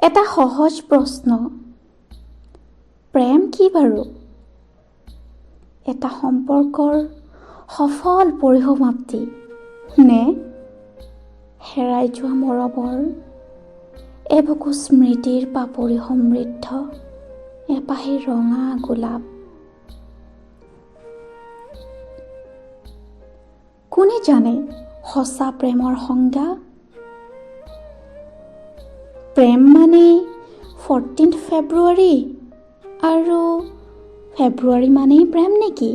এটা সহজ প্ৰশ্ন, প্ৰেম কি বাৰু? এটা সম্পৰ্কৰ সফল পৰিসমাপ্তি নে হেৰাই যোৱা মৰমৰ এবুকু স্মৃতিৰ পাপৰি সমৃদ্ধ এপাহি ৰঙা গোলাপ? কোনে জানে সঁচা প্ৰেমৰ সংজ্ঞা? প্ৰেম মানে 14 ফেব্ৰুৱাৰী আৰু ফেব্ৰুৱাৰী মানেই প্ৰেম নেকি?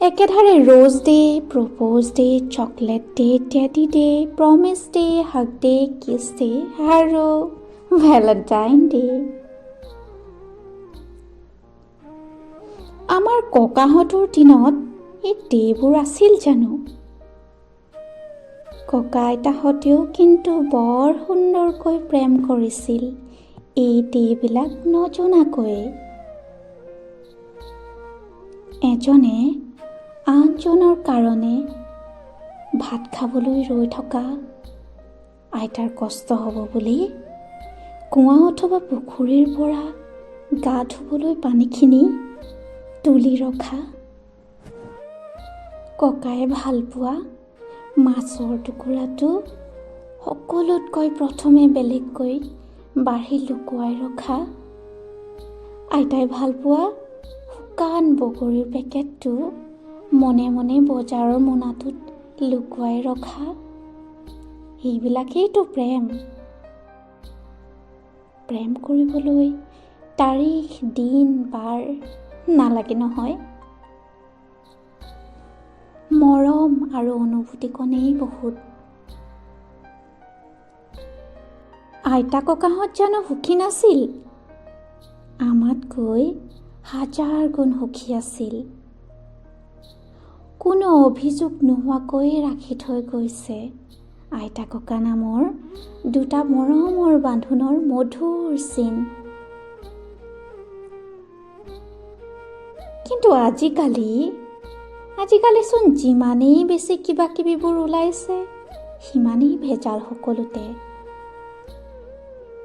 একেধাৰে rose day, propose day, chocolate day, teddy day, promise day, hug day, kiss day আৰু ভেলেণ্টাইন ডে। আমাৰ ককাহঁতৰ দিনত এই ডে'বোৰ আছিল জানো? ককা আইতাহঁতেও কিন্তু বৰ সুন্দৰকৈ প্ৰেম কৰিছিল এই ডে'বিলাক নজনাকৈয়ে। এজনে আনজনৰ কাৰণে ভাত খাবলৈ ৰৈ থকা, আইতাৰ কষ্ট হ'ব বুলি কুঁৱা অথবা পুখুৰীৰ পৰা গা ধুবলৈ পানীখিনি তুলি ৰখা, ককাই ভাল পোৱা মাছৰ টুকুৰাটো সকলোতকৈ প্ৰথমে বেলেগকৈ বাঢ়ি লুকুৱাই ৰখা, আইতাই ভাল পোৱা শুকান বগৰীৰ পেকেটটো মনে মনে বজাৰৰ মোনাটোত লুকুৱাই ৰখা, এইবিলাকেইতো প্ৰেম। প্ৰেম কৰিবলৈ তাৰিখ, দিন, বাৰ নালাগে নহয়। মৰম আৰু অনুভূতিকণেই বহুত। আইতা ককাহঁত জানো সুখী নাছিল? আমাতকৈ হাজাৰ গুণ সুখী আছিল। কোনো অভিযোগ নোহোৱাকৈ ৰাখি থৈ গৈছে আইতা ককা নামৰ দুটা মৰমৰ বান্ধোনৰ মধুৰ চিন। কিন্তু আজিকালিচোন যিমানেই বেছি কিবা কিবিবোৰ ওলাইছে সিমানেই ভেজাল সকলোতে।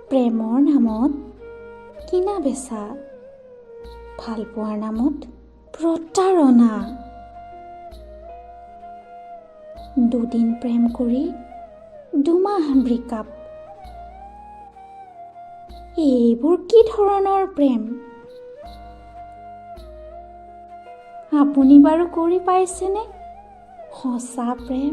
প্ৰেমৰ নামত কিনা বেচা, ভাল পোৱাৰ নামত প্ৰতাৰণা। দুদিন প্ৰেম কৰি দুমাহ ব্ৰেকআপ, এইবোৰ কি ধৰণৰ প্ৰেম? আপুনি বাৰু কৰি পাইছেনে সঁচা প্ৰেম?